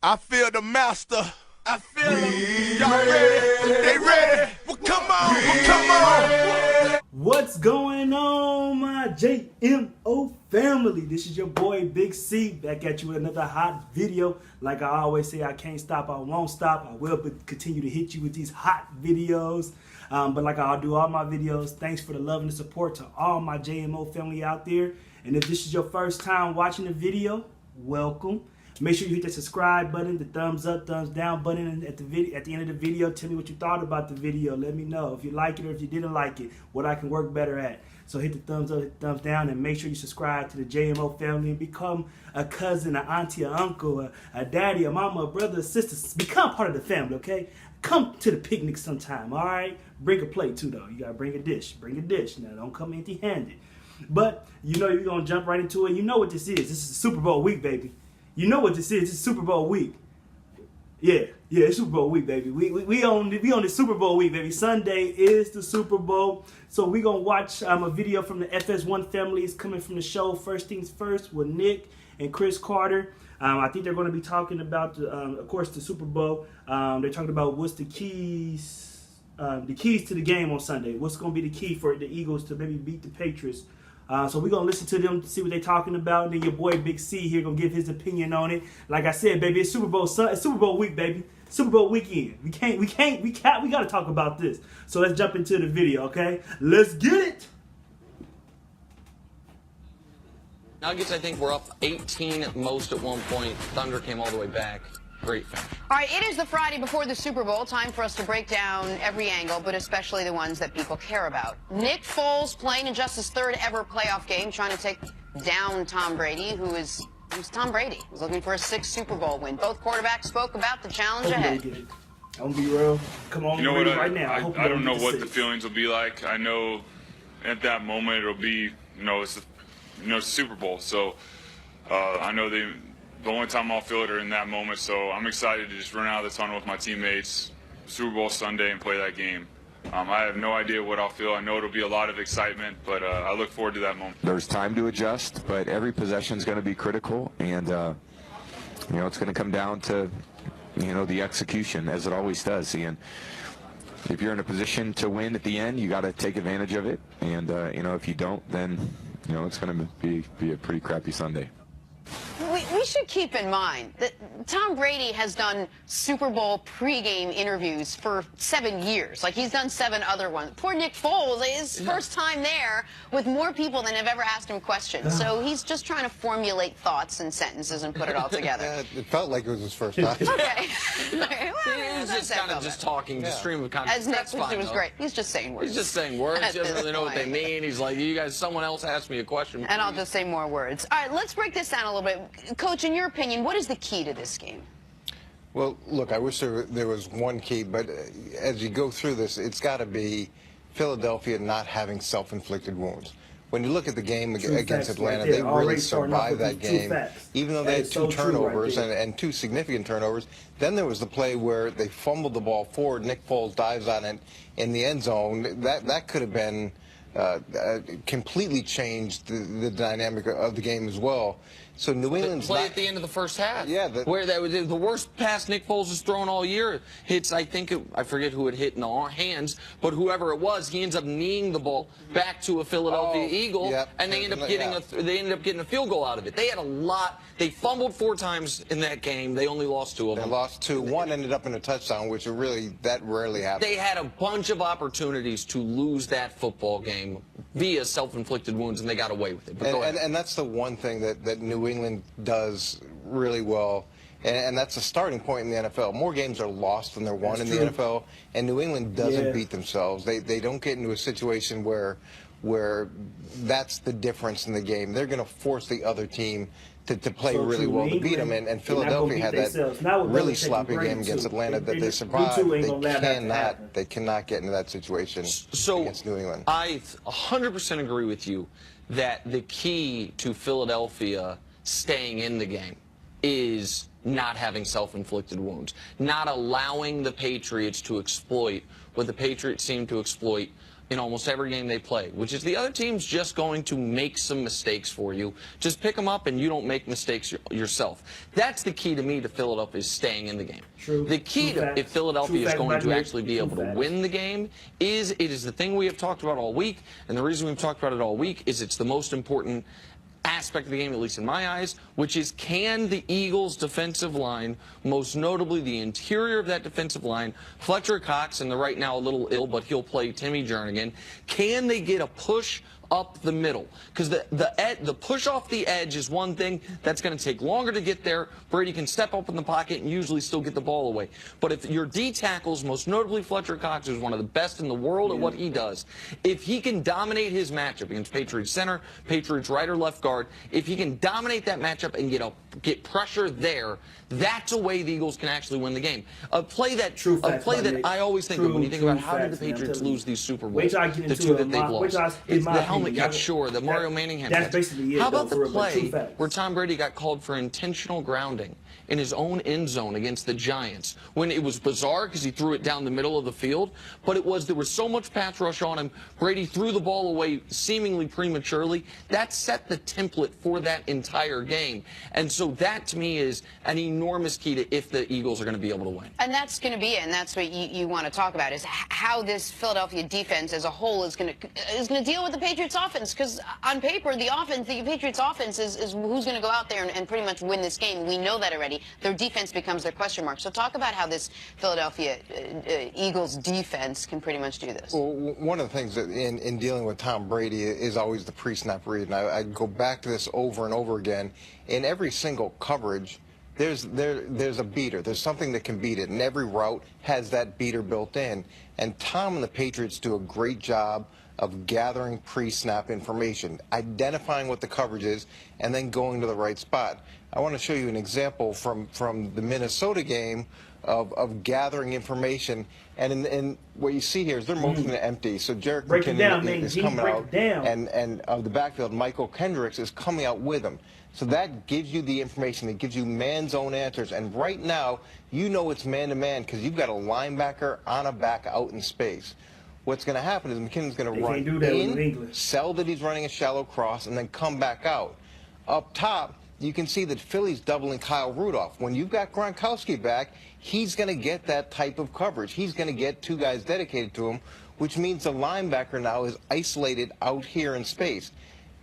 I feel the master. I feel him. Y'all ready? They ready? Well, come on. Well, come on. What's going on, my JMO family? This is your boy Big C back at you with another hot video. Like I always say, I can't stop, I won't stop. I will continue to hit you with these hot videos. But like I'll do all my videos, thanks for the love and the support to all my JMO family out there. And if this is your first time watching the video, welcome. Make sure you hit the subscribe button, the thumbs up, thumbs down button at the end of the video. Tell me what you thought about the video. Let me know if you like it or if you didn't like it, what I can work better at. So hit the thumbs up, hit the thumbs down, and make sure you subscribe to the JMO family and become a cousin, an auntie, an uncle, a daddy, a mama, a brother, a sister. Become part of the family, okay? Come to the picnic sometime, all right? Bring a plate too, though. You gotta bring a dish. Bring a dish. Now, don't come empty-handed. But you know you're gonna jump right into it. You know what this is. This is Super Bowl week, baby. You know what this is. It's Super Bowl week. Yeah, it's Super Bowl week, baby. We on the Super Bowl week, baby. Sunday is the Super Bowl. So we're going to watch a video from the FS1 family. It's coming from the show First Things First with Nick and Chris Carter. I think they're going to be talking about, of course, the Super Bowl. They're talking about what's the keys to the game on Sunday. What's going to be the key for the Eagles to maybe beat the Patriots. So we're going to listen to them to see what they're talking about. And then your boy Big C here going to give his opinion on it. Like I said, baby, it's Super Bowl week, baby. Super Bowl weekend. We got to talk about this. So let's jump into the video, okay? Let's get it. Nuggets, I think, were up 18 at most at one point. Thunder came all the way back. Great finish. All right, it is the Friday before the Super Bowl. Time for us to break down every angle, but especially the ones that people care about. Nick Foles playing in just his third ever playoff game, trying to take down Tom Brady, who's Tom Brady. He's looking for a sixth Super Bowl win. Both quarterbacks spoke about the challenge ahead. I'm gonna be real. Come on, you know what? right now. I don't know what the feelings will be like. I know at that moment it'll be, it's Super Bowl. So I know the only time I'll feel it are in that moment. So I'm excited to just run out of the tunnel with my teammates, Super Bowl Sunday, and play that game. I have no idea what I'll feel. I know it'll be a lot of excitement, but I look forward to that moment. There's time to adjust, but every possession is going to be critical, and it's going to come down to the execution, as it always does. And if you're in a position to win at the end, you got to take advantage of it. And if you don't, then it's going to be a pretty crappy Sunday. We should keep in mind that Tom Brady has done Super Bowl pregame interviews for 7 years. Like, he's done 7 other ones. Poor Nick Foles, his first time there with more people than have ever asked him questions. So he's just trying to formulate thoughts and sentences and put it all together. It felt like it was his first time. Okay. He's just kind of just talking, just stream of consciousness. As Nick, it was great. He's just saying words. He's just saying words. He doesn't really know what they mean. He's like, you guys, someone else asked me a question. And I'll just say more words. All right, let's break this down a little bit. Coach, in your opinion, what is the key to this game? Well, look, I wish there was one key, but as you go through this, it's got to be Philadelphia not having self-inflicted wounds. When you look at the game against Atlanta, they really survived that game, even though they had 2 turnovers and 2 significant turnovers. Then there was the play where they fumbled the ball forward. Nick Foles dives on it in the end zone. That could have been completely changed the dynamic of the game as well. So New England's play at the end of the first half. Yeah, where that was the worst pass Nick Foles has thrown all year. Hits, I forget who it hit in the hands, but whoever it was, he ends up kneeing the ball back to a Philadelphia Eagle, and they end up getting a field goal out of it. They had a lot. They fumbled 4 times in that game. They only lost 2 of them. They lost 2. One ended up in a touchdown, which that rarely happens. They had a bunch of opportunities to lose that football game via self-inflicted wounds, and they got away with it. But and that's the one thing that New England does really well, and that's a starting point in the NFL. More games are lost than they're won in the NFL, and New England doesn't beat themselves. They don't get into a situation where that's the difference in the game. They're going to force the other team to play really well to beat them, and Philadelphia had that really sloppy game against Atlanta that they survived. They cannot get into that situation against New England. I 100% agree with you that the key to Philadelphia staying in the game is not having self-inflicted wounds, not allowing the Patriots to exploit what the Patriots seem to exploit in almost every game they play, which is the other team's just going to make some mistakes for you. Just pick them up and you don't make mistakes yourself. That's the key to me to Philadelphia is staying in the game. True. The key to if Philadelphia is going to actually be able to win the game is it is the thing we have talked about all week, and the reason we've talked about it all week is it's the most important aspect of the game, at least in my eyes, which is can the Eagles' defensive line, most notably the interior of that defensive line, Fletcher Cox, and they're right now a little ill, but he'll play Timmy Jernigan, can they get a push up the middle? Because the push off the edge is one thing that's going to take longer to get there. Brady can step up in the pocket and usually still get the ball away. But if your D tackles, most notably Fletcher Cox, who's one of the best in the world at what he does, if he can dominate his matchup against Patriots center, Patriots right or left guard, if he can dominate that matchup and get pressure there, that's a way the Eagles can actually win the game. A play that I always think of when you think about how did the Patriots lose these Super Bowls, the two that they've lost. It's the helmet catch, sure, the Mario Manningham catch. Basically it. How about the play where Tom Brady got called for intentional grounding in his own end zone against the Giants, when it was bizarre because he threw it down the middle of the field, but there was so much pass rush on him, Brady threw the ball away seemingly prematurely. That set the template for that entire game. And so that to me is an enormous key to if the Eagles are going to be able to win. And that's going to be it, and that's what you want to talk about, is how this Philadelphia defense as a whole is going to deal with the Patriots offense, because on paper the Patriots offense is who's going to go out there and pretty much win this game. We know that already. Their defense becomes their question mark. So talk about how this Philadelphia Eagles defense can pretty much do this. Well, one of the things that in dealing with Tom Brady is always the pre-snap read, and I go back to this over and over again. In every single coverage, there's a beater. There's something that can beat it, and every route has that beater built in. And Tom and the Patriots do a great job of gathering pre-snap information, identifying what the coverage is, and then going to the right spot. I want to show you an example from the Minnesota game of gathering information, and what you see here is they're motioning to empty. So Jerick McKinnon is coming out, and of the backfield, Michael Kendricks is coming out with him. So that gives you the information. It gives you man-zone answers. And right now, you know it's man-to-man because you've got a linebacker on a back out in space. What's going to happen is McKinnon's going to run in, sell that he's running a shallow cross, and then come back out. Up top, you can see that Philly's doubling Kyle Rudolph. When you've got Gronkowski back, he's going to get that type of coverage. He's going to get two guys dedicated to him, which means the linebacker now is isolated out here in space.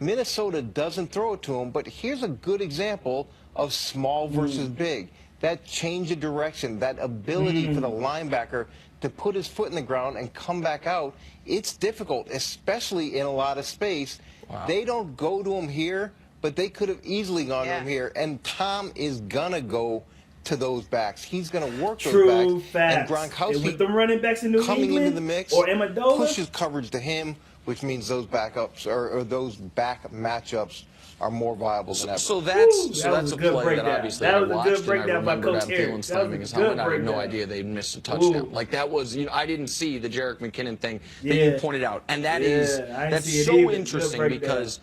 Minnesota doesn't throw it to him, but here's a good example of small versus big. That change of direction, that ability for the linebacker to put his foot in the ground and come back out, it's difficult, especially in a lot of space. Wow. They don't go to him here, but they could have easily gone to him here. And Tom is going to go to those backs. He's going to work those backs. And Gronkowski, with the running backs in New coming England, into the mix, or Amendola, pushes coverage to him, which means those backups or those back matchups are more viable than ever. So that's a play that obviously I watched, and I remembered Adam Thielen slamming his helmet. I had no idea they'd missed a touchdown. Like that was, I didn't see the Jerick McKinnon thing that you pointed out, and that's so interesting because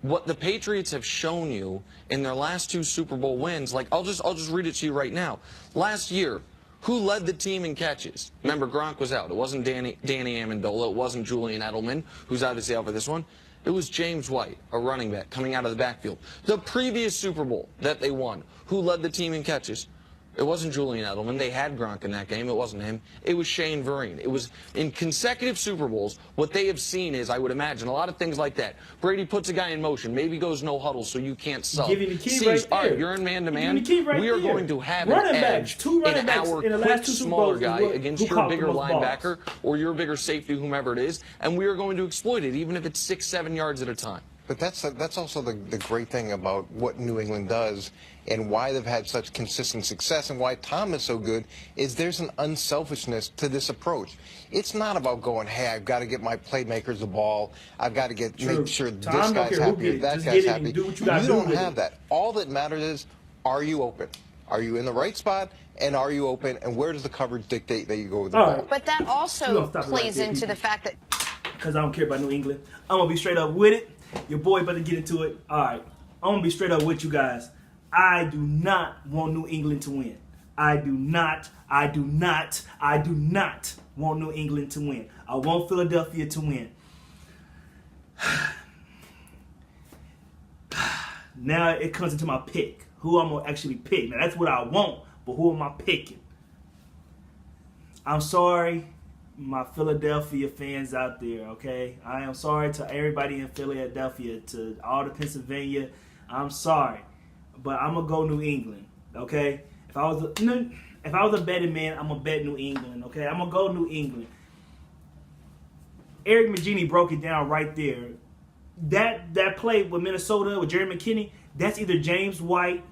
what the Patriots have shown you in their last two Super Bowl wins, like I'll just read it to you right now. Last year, who led the team in catches? Remember, Gronk was out. It wasn't Danny Amendola. It wasn't Julian Edelman, who's obviously out for this one. It was James White, a running back, coming out of the backfield. The previous Super Bowl that they won, who led the team in catches? It wasn't Julian Edelman. They had Gronk in that game. It wasn't him. It was Shane Vereen. It was in consecutive Super Bowls. What they have seen is, I would imagine, a lot of things like that. Brady puts a guy in motion, maybe goes no huddle so you can't sub. Give you the key right there. All right, you're in man-to-man. We are going to have an edge in our quick, smaller guy against your bigger linebacker or your bigger safety, whomever it is, and we are going to exploit it, even if it's 6-7 yards at a time. But that's also the great thing about what New England does and why they've had such consistent success and why Tom is so good is there's an unselfishness to this approach. It's not about going, hey, I've got to get my playmakers the ball. I've got to make sure this guy's happy or that guy's happy. You don't have that. All that matters is, are you open? Are you in the right spot? And are you open? And where does the coverage dictate that you go with the ball? But that also plays into the fact that... Because I don't care about New England. I'm going to be straight up with it. Your boy better get into it. All right. I'm going to be straight up with you guys. I do not want New England to win. I do not want New England to win. I want Philadelphia to win. Now it comes into my pick. Who I'm going to actually pick. Now that's what I want, but who am I picking? I'm sorry, my Philadelphia fans out there, okay? I am sorry to everybody in Philadelphia, to all the Pennsylvania. I'm sorry, but I'm going to go New England, okay? If I was a betting man, I'm going to bet New England, okay? I'm going to go New England. Eric Magini broke it down right there. That play with Minnesota, with Jerry McKinney, that's either James White,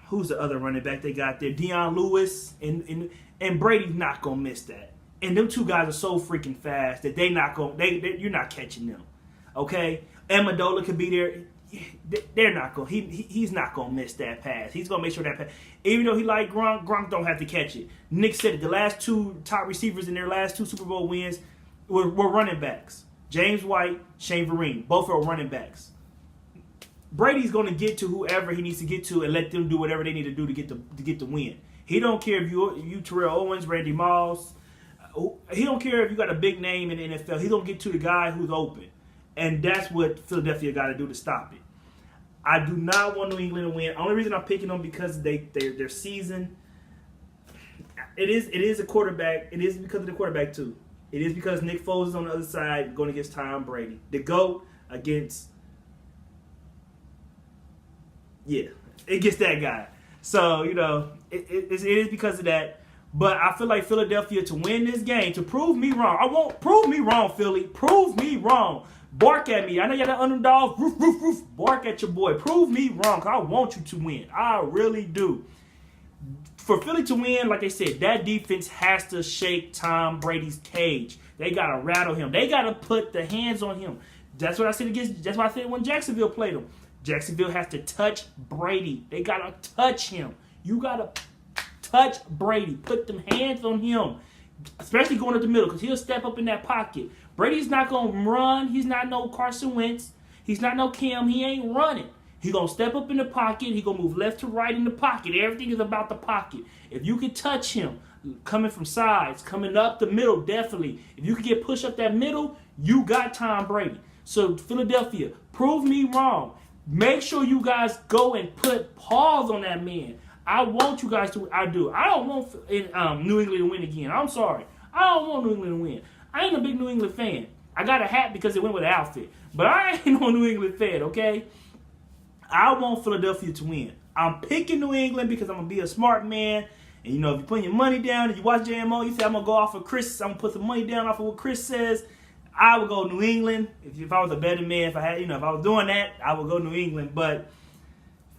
who's the other running back they got there, Deion Lewis, and Brady's not going to miss that. And them two guys are so freaking fast that you're not catching them, okay? Amendola could be there. They're not going. He's not going to miss that pass. He's going to make sure that pass. Even though he like Gronk don't have to catch it. Nick said it. The last two top receivers in their last two Super Bowl wins were running backs. James White, Shane Vereen, both are running backs. Brady's going to get to whoever he needs to get to and let them do whatever they need to do to get the win. He don't care if you Terrell Owens, Randy Moss. He don't care if you got a big name in the NFL. He's going to get to the guy who's open. And that's what Philadelphia got to do to stop it. I do not want New England to win. Only reason I'm picking them because their season. It is a quarterback. It is because of the quarterback too. It is because Nick Foles is on the other side going against Tom Brady. The GOAT against, it gets that guy. So, it is because of that. But I feel like Philadelphia to win this game, to prove me wrong. Prove me wrong, Philly. Prove me wrong. Bark at me. I know you're the underdog. Roof, roof, roof. Bark at your boy. Prove me wrong, because I want you to win. I really do. For Philly to win, like I said, that defense has to shake Tom Brady's cage. They got to rattle him. They got to put the hands on him. That's what I said that's what I said when Jacksonville played him. Jacksonville has to touch Brady. They got to touch him. You got to touch Brady. Put them hands on him, especially going up the middle, because he'll step up in that pocket. Brady's not going to run. He's not no Carson Wentz. He's not no Cam. He ain't running. He's going to step up in the pocket. He's going to move left to right in the pocket. Everything is about the pocket. If you can touch him, coming from sides, coming up the middle, definitely. If you can get pushed up that middle, you got Tom Brady. So, Philadelphia, prove me wrong. Make sure you guys go and put paws on that man. I want you guys to. I do. I don't want New England to win again. I'm sorry. I don't want New England to win. I ain't a big New England fan. I got a hat because it went with the outfit. But I ain't no New England fan, okay? I want Philadelphia to win. I'm picking New England because I'm going to be a smart man. And, if you're putting your money down and you watch JMO, you say, I'm going to go off of Chris. I'm going to put some money down off of what Chris says. I would go New England. If I was a betting man, if I was doing that, I would go New England. But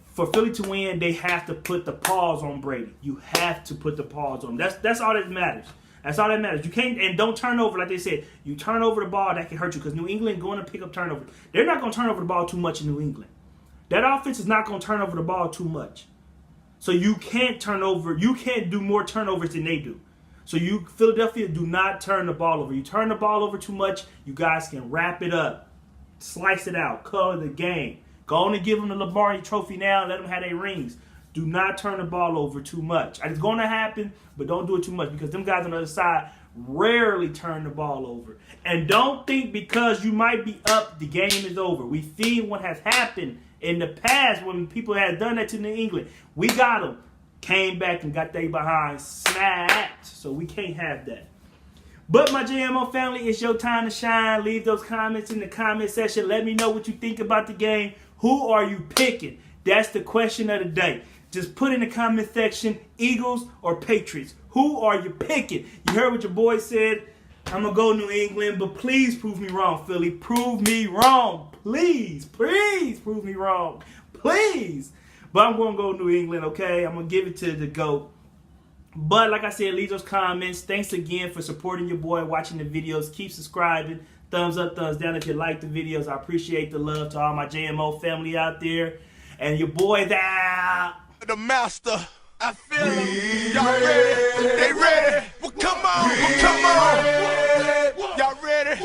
for Philly to win, they have to put the paws on Brady. You have to put the paws on him. That's all that matters. That's all that matters. You can't, and don't turn over, like they said. You turn over the ball, that can hurt you because New England going to pick up turnovers. They're not going to turn over the ball too much in New England. That offense is not going to turn over the ball too much. So you can't do more turnovers than they do. So Philadelphia, do not turn the ball over. You turn the ball over too much, you guys can wrap it up. Slice it out. Color the game. Go on and give them the Lombardi trophy now and let them have their rings. Do not turn the ball over too much. It's going to happen, but don't do it too much because them guys on the other side rarely turn the ball over. And don't think because you might be up, the game is over. We've seen what has happened in the past when people had done that to New England. We got them. Came back and got they behind snapped. So we can't have that. But my JMO family, it's your time to shine. Leave those comments in the comment section. Let me know what you think about the game. Who are you picking? That's the question of the day. Just put in the comment section, Eagles or Patriots. Who are you picking? You heard what your boy said. I'm going to go New England, but please prove me wrong, Philly. Prove me wrong. Please, please prove me wrong. Please. But I'm going to go New England, okay? I'm going to give it to the GOAT. But like I said, leave those comments. Thanks again for supporting your boy, watching the videos. Keep subscribing. Thumbs up, thumbs down if you like the videos. I appreciate the love to all my JMO family out there. And your boy's out. The master. I feel them. Y'all ready? They ready? Well, come on. Well, come on. Y'all ready?